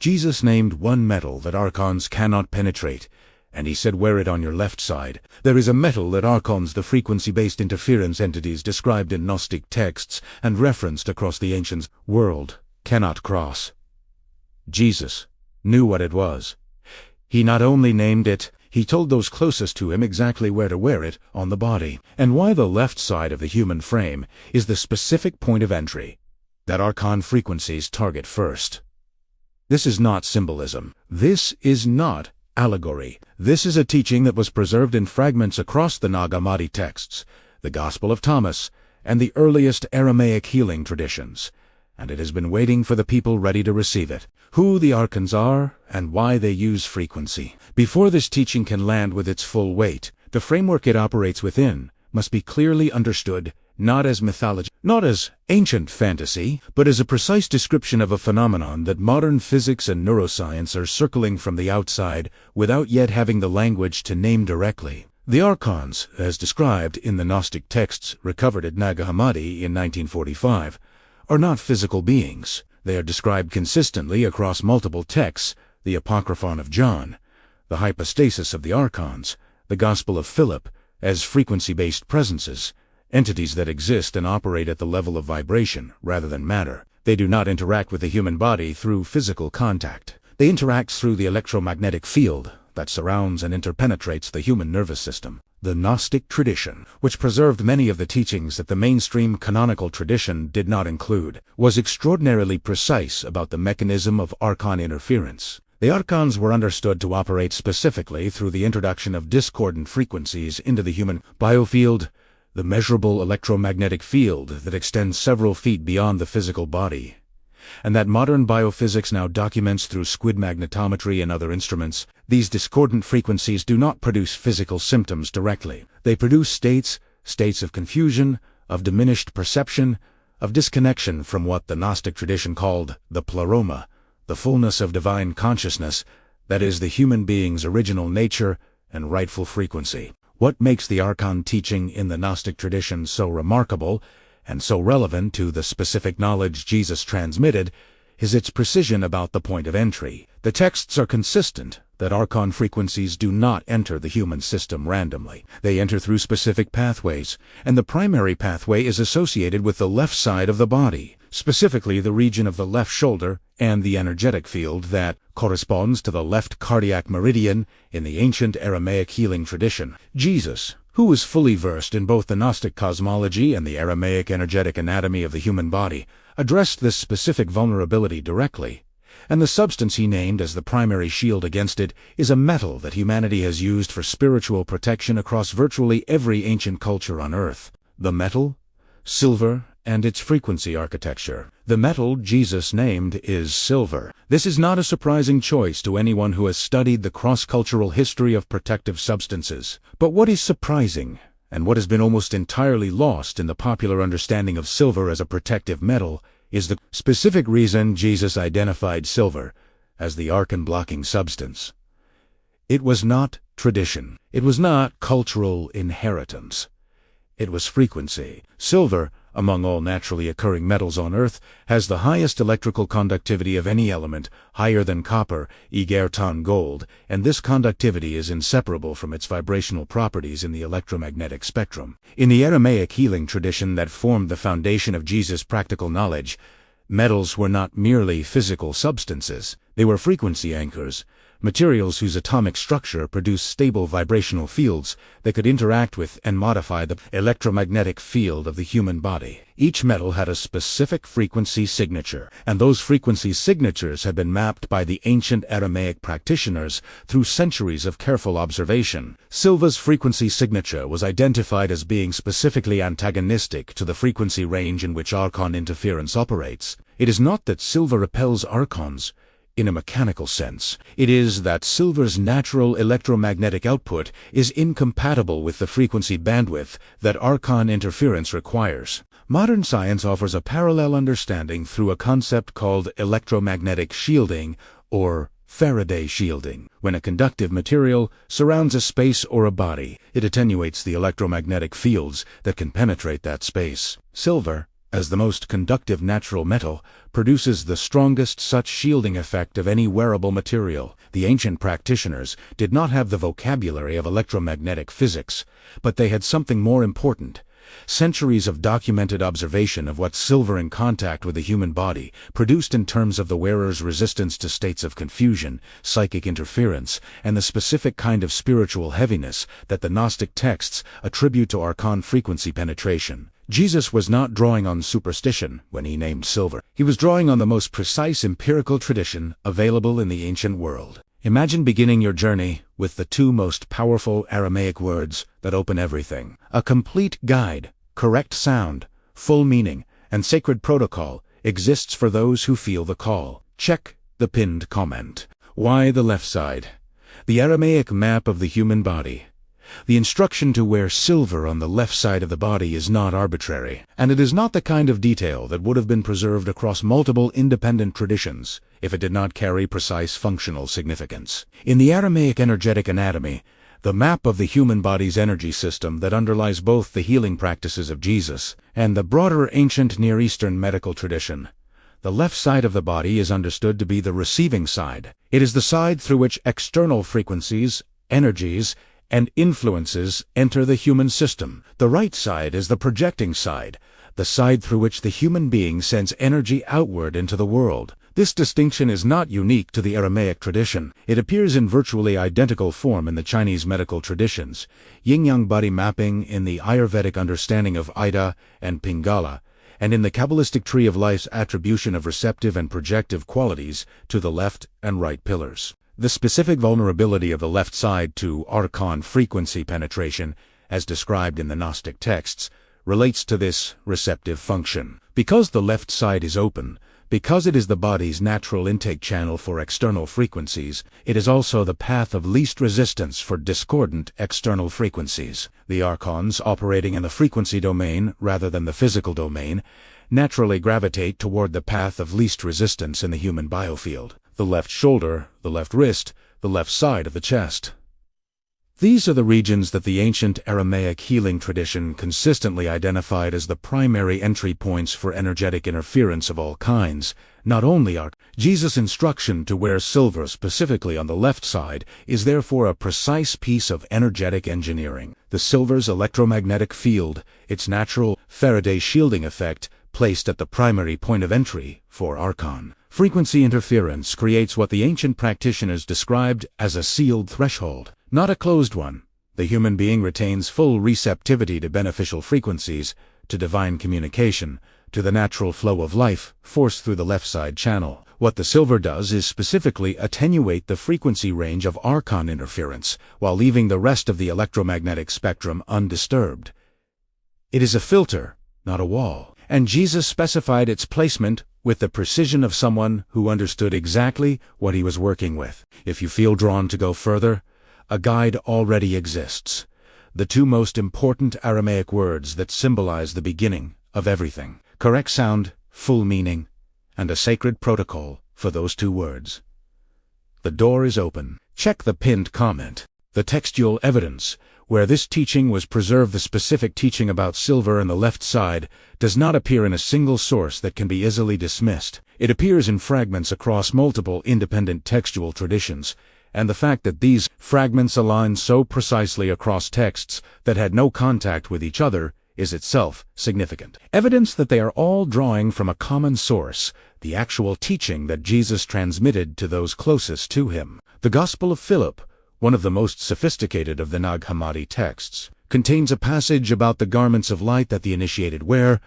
Jesus named one metal that Archons cannot penetrate, and he said, "Wear it on your left side." There is a metal that Archons, the frequency-based interference entities described in Gnostic texts and referenced across the ancient world, cannot cross. Jesus knew what it was. He not only named it, he told those closest to him exactly where to wear it on the body, and why the left side of the human frame is the specific point of entry that Archon frequencies target first. This is not symbolism. This is not allegory. This is a teaching that was preserved in fragments across the Nag Hammadi texts, the Gospel of Thomas, and the earliest Aramaic healing traditions, and it has been waiting for the people ready to receive it. Who the Archons are, and why they use frequency. Before this teaching can land with its full weight, the framework it operates within must be clearly understood, not as mythology, not as ancient fantasy, but as a precise description of a phenomenon that modern physics and neuroscience are circling from the outside without yet having the language to name directly. The Archons, as described in the Gnostic texts recovered at Nag Hammadi in 1945, are not physical beings. They are described consistently across multiple texts: the Apocryphon of John, the Hypostasis of the Archons, the Gospel of Philip, as frequency-based presences, entities that exist and operate at the level of vibration rather than matter. They do not interact with the human body through physical contact. They interact through the electromagnetic field that surrounds and interpenetrates the human nervous system. The Gnostic tradition, which preserved many of the teachings that the mainstream canonical tradition did not include, was extraordinarily precise about the mechanism of Archon interference. The Archons were understood to operate specifically through the introduction of discordant frequencies into the human biofield, the measurable electromagnetic field that extends several feet beyond the physical body, and that modern biophysics now documents through squid magnetometry and other instruments. These discordant frequencies do not produce physical symptoms directly. They produce states of confusion, of diminished perception, of disconnection from what the Gnostic tradition called the pleroma, the fullness of divine consciousness, that is, the human being's original nature and rightful frequency. What makes the Archon teaching in the Gnostic tradition so remarkable and so relevant to the specific knowledge Jesus transmitted is its precision about the point of entry. The texts are consistent that Archon frequencies do not enter the human system randomly. They enter through specific pathways, and the primary pathway is associated with the left side of the body, specifically the region of the left shoulder and the energetic field that corresponds to the left cardiac meridian in the ancient Aramaic healing tradition. Jesus, who was fully versed in both the Gnostic cosmology and the Aramaic energetic anatomy of the human body, addressed this specific vulnerability directly, and the substance he named as the primary shield against it is a metal that humanity has used for spiritual protection across virtually every ancient culture on Earth. The metal, silver, and its frequency architecture. The metal Jesus named is silver. This is not a surprising choice to anyone who has studied the cross-cultural history of protective substances. But what is surprising, and what has been almost entirely lost in the popular understanding of silver as a protective metal, is the specific reason Jesus identified silver as the Archon-blocking substance. It was not tradition. It was not cultural inheritance. It was frequency. Silver, among all naturally occurring metals on Earth, has the highest electrical conductivity of any element, higher than copper, egerton gold, and this conductivity is inseparable from its vibrational properties in the electromagnetic spectrum. In the Aramaic healing tradition that formed the foundation of Jesus' practical knowledge, metals were not merely physical substances. They were frequency anchors, materials whose atomic structure produced stable vibrational fields that could interact with and modify the electromagnetic field of the human body. Each metal had a specific frequency signature, and those frequency signatures had been mapped by the ancient Aramaic practitioners through centuries of careful observation. Silver's frequency signature was identified as being specifically antagonistic to the frequency range in which Archon interference operates. It is not that silver repels Archons in a mechanical sense. It is that silver's natural electromagnetic output is incompatible with the frequency bandwidth that Archon interference requires. Modern science offers a parallel understanding through a concept called electromagnetic shielding, or Faraday shielding. When a conductive material surrounds a space or a body, it attenuates the electromagnetic fields that can penetrate that space. Silver, as the most conductive natural metal, produces the strongest such shielding effect of any wearable material. The ancient practitioners did not have the vocabulary of electromagnetic physics, but they had something more important. Centuries of documented observation of what silver in contact with the human body produced in terms of the wearer's resistance to states of confusion, psychic interference, and the specific kind of spiritual heaviness that the Gnostic texts attribute to Archon frequency penetration. Jesus was not drawing on superstition when he named silver. He was drawing on the most precise empirical tradition available in the ancient world. Imagine beginning your journey with the two most powerful Aramaic words that open everything. A complete guide, correct sound, full meaning, and sacred protocol exists for those who feel the call. Check the pinned comment. Why the left side? The Aramaic map of the human body. The instruction to wear silver on the left side of the body is not arbitrary, and it is not the kind of detail that would have been preserved across multiple independent traditions if it did not carry precise functional significance. In the Aramaic energetic anatomy, the map of the human body's energy system that underlies both the healing practices of Jesus and the broader ancient Near Eastern medical tradition, the left side of the body is understood to be the receiving side. It is the side through which external frequencies, energies, and influences enter the human system. The right side is the projecting side, the side through which the human being sends energy outward into the world. This distinction is not unique to the Aramaic tradition. It appears in virtually identical form in the Chinese medical traditions, yin-yang body mapping in the Ayurvedic understanding of Ida and Pingala, and in the Kabbalistic tree of life's attribution of receptive and projective qualities to the left and right pillars. The specific vulnerability of the left side to Archon frequency penetration, as described in the Gnostic texts, relates to this receptive function. Because the left side is open, because it is the body's natural intake channel for external frequencies, it is also the path of least resistance for discordant external frequencies. The Archons, operating in the frequency domain rather than the physical domain, naturally gravitate toward the path of least resistance in the human biofield. The left shoulder, the left wrist, the left side of the chest. These are the regions that the ancient Aramaic healing tradition consistently identified as the primary entry points for energetic interference of all kinds. Not only are Jesus' instruction to wear silver specifically on the left side is therefore a precise piece of energetic engineering. The silver's electromagnetic field, its natural Faraday shielding effect, placed at the primary point of entry for Archon. Frequency interference creates what the ancient practitioners described as a sealed threshold, not a closed one. The human being retains full receptivity to beneficial frequencies, to divine communication, to the natural flow of life forced through the left side channel. What the silver does is specifically attenuate the frequency range of Archon interference, while leaving the rest of the electromagnetic spectrum undisturbed. It is a filter, not a wall, and Jesus specified its placement with the precision of someone who understood exactly what he was working with. If you feel drawn to go further, a guide already exists. The two most important Aramaic words that symbolize the beginning of everything. Correct sound, full meaning, and a sacred protocol for those two words. The door is open. Check the pinned comment. The textual evidence, where this teaching was preserved. The specific teaching about silver in the left side does not appear in a single source that can be easily dismissed. It appears in fragments across multiple independent textual traditions, and the fact that these fragments align so precisely across texts that had no contact with each other is itself significant. Evidence that they are all drawing from a common source, the actual teaching that Jesus transmitted to those closest to him. The Gospel of Philip, one of the most sophisticated of the Nag Hammadi texts, contains a passage about the garments of light that the initiated wear,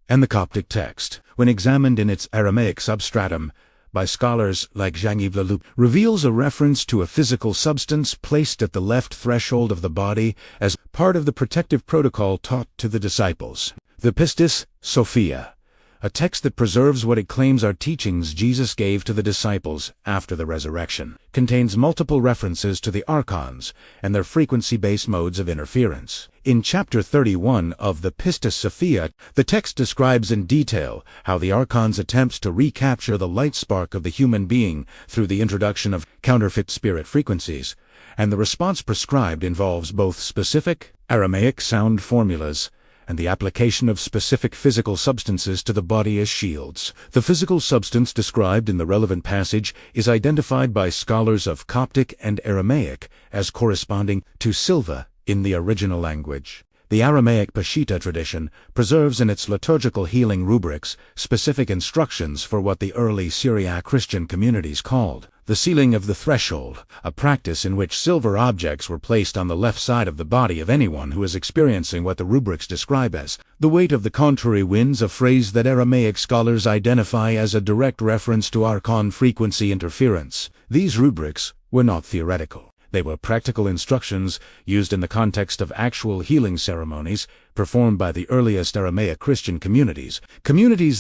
and the Coptic text, when examined in its Aramaic substratum by scholars like Jean-Yves Leloup, reveals a reference to a physical substance placed at the left threshold of the body as part of the protective protocol taught to the disciples. The Pistis Sophia, a text that preserves what it claims are teachings Jesus gave to the disciples after the resurrection, contains multiple references to the Archons and their frequency-based modes of interference. In chapter 31 of the Pistis Sophia, the text describes in detail how the Archons attempts to recapture the light spark of the human being through the introduction of counterfeit spirit frequencies, and the response prescribed involves both specific Aramaic sound formulas and the application of specific physical substances to the body as shields. The physical substance described in the relevant passage is identified by scholars of Coptic and Aramaic as corresponding to silver in the original language. The Aramaic Peshitta tradition preserves in its liturgical healing rubrics specific instructions for what the early Syriac Christian communities called the sealing of the threshold, a practice in which silver objects were placed on the left side of the body of anyone who is experiencing what the rubrics describe as the weight of the contrary winds, a phrase that Aramaic scholars identify as a direct reference to Archon frequency interference. These rubrics were not theoretical. They were practical instructions used in the context of actual healing ceremonies performed by the earliest Aramaic Christian communities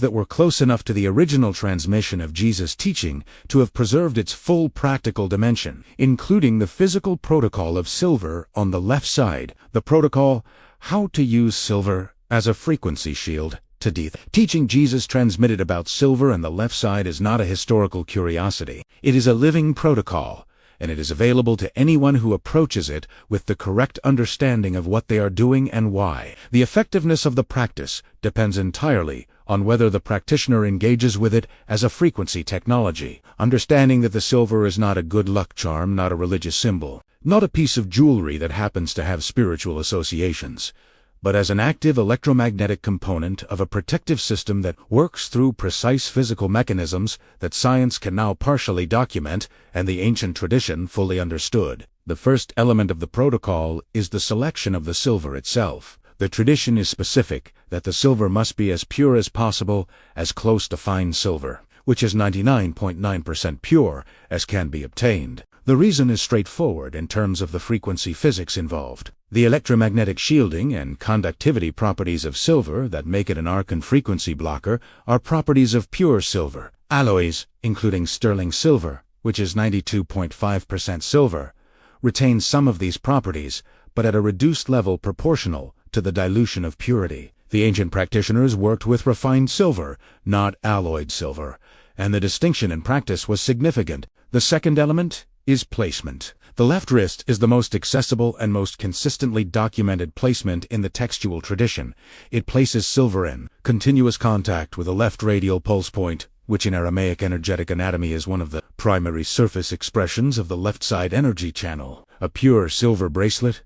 that were close enough to the original transmission of Jesus' teaching to have preserved its full practical dimension, including the physical protocol of silver on the left side, the protocol, how to use silver as a frequency shield to death. Teaching Jesus transmitted about silver and the left side is not a historical curiosity. It is a living protocol, and it is available to anyone who approaches it with the correct understanding of what they are doing and why. The effectiveness of the practice depends entirely on whether the practitioner engages with it as a frequency technology, understanding that the silver is not a good luck charm, not a religious symbol, not a piece of jewelry that happens to have spiritual associations, but as an active electromagnetic component of a protective system that works through precise physical mechanisms that science can now partially document and the ancient tradition fully understood. The first element of the protocol is the selection of the silver itself. The tradition is specific that the silver must be as pure as possible, as close to fine silver, which is 99.9% pure, as can be obtained. The reason is straightforward in terms of the frequency physics involved. The electromagnetic shielding and conductivity properties of silver that make it an Archon frequency blocker are properties of pure silver. Alloys, including sterling silver, which is 92.5% silver, retain some of these properties, but at a reduced level proportional to the dilution of purity. The ancient practitioners worked with refined silver, not alloyed silver, and the distinction in practice was significant. The second element is placement. The left wrist is the most accessible and most consistently documented placement in the textual tradition. It places silver in continuous contact with the left radial pulse point, which in Aramaic energetic anatomy is one of the primary surface expressions of the left side energy channel. A pure silver bracelet,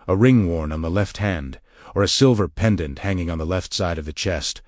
a ring worn on the left hand, or a silver pendant hanging on the left side of the chest,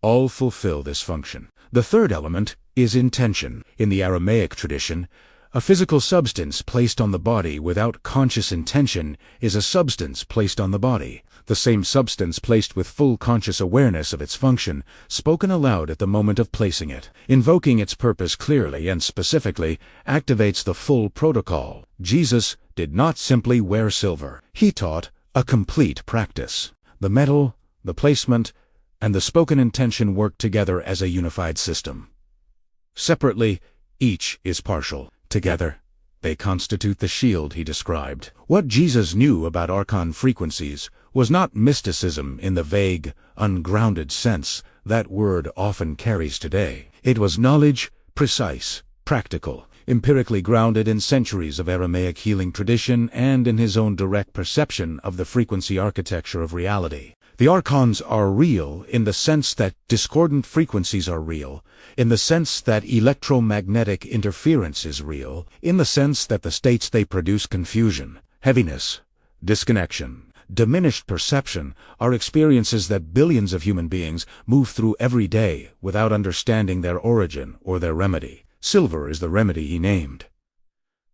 all fulfill this function. The third element is intention. In the Aramaic tradition, a physical substance placed on the body without conscious intention is a substance placed on the body. The same substance placed with full conscious awareness of its function, spoken aloud at the moment of placing it, invoking its purpose clearly and specifically, activates the full protocol. Jesus did not simply wear silver. He taught a complete practice. The metal, the placement, and the spoken intention work together as a unified system. Separately, each is partial. Together, they constitute the shield he described. What Jesus knew about Archon frequencies was not mysticism in the vague, ungrounded sense that word often carries today. It was knowledge, precise, practical, empirically grounded in centuries of Aramaic healing tradition and in his own direct perception of the frequency architecture of reality. The Archons are real in the sense that discordant frequencies are real, in the sense that electromagnetic interference is real, in the sense that the states they produce, confusion, heaviness, disconnection, diminished perception, are experiences that billions of human beings move through every day without understanding their origin or their remedy. Silver is the remedy he named.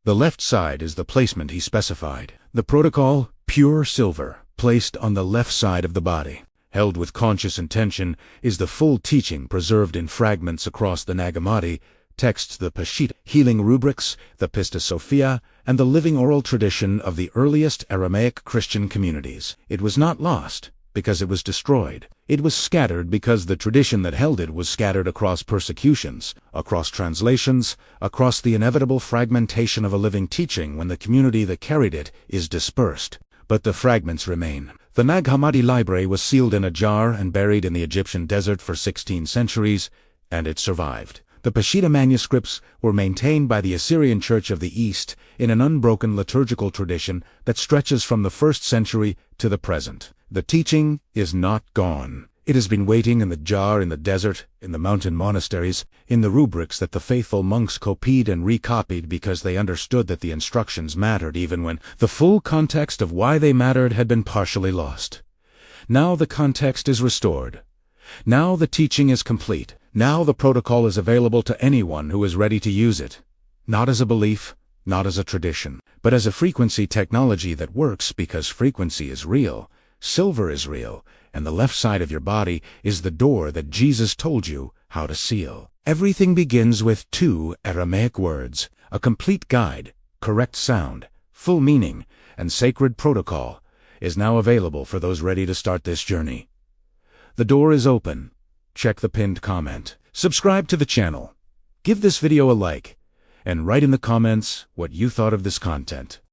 The left side is the placement he specified. The protocol, pure silver, placed on the left side of the body, held with conscious intention, is the full teaching preserved in fragments across the Nag Hammadi texts, the Peshitta healing rubrics, the Pista Sophia, and the living oral tradition of the earliest Aramaic Christian communities. It was not lost because it was destroyed. It was scattered because the tradition that held it was scattered across persecutions, across translations, across the inevitable fragmentation of a living teaching when the community that carried it is dispersed. But the fragments remain. The Nag Hammadi library was sealed in a jar and buried in the Egyptian desert for 16 centuries, and it survived. The Peshitta manuscripts were maintained by the Assyrian Church of the East in an unbroken liturgical tradition that stretches from the 1st century to the present. The teaching is not gone. It has been waiting in the jar in the desert, in the mountain monasteries, in the rubrics that the faithful monks copied and recopied because they understood that the instructions mattered even when the full context of why they mattered had been partially lost. Now the context is restored. Now the teaching is complete. Now the protocol is available to anyone who is ready to use it. Not as a belief, not as a tradition, but as a frequency technology that works because frequency is real, silver is real, and the left side of your body is the door that Jesus told you how to seal. Everything begins with 2 Aramaic words, a complete guide, correct sound, full meaning, and sacred protocol is now available for those ready to start this journey. The door is open. Check the pinned comment. Subscribe to the channel. Give this video a like, and write in the comments what you thought of this content.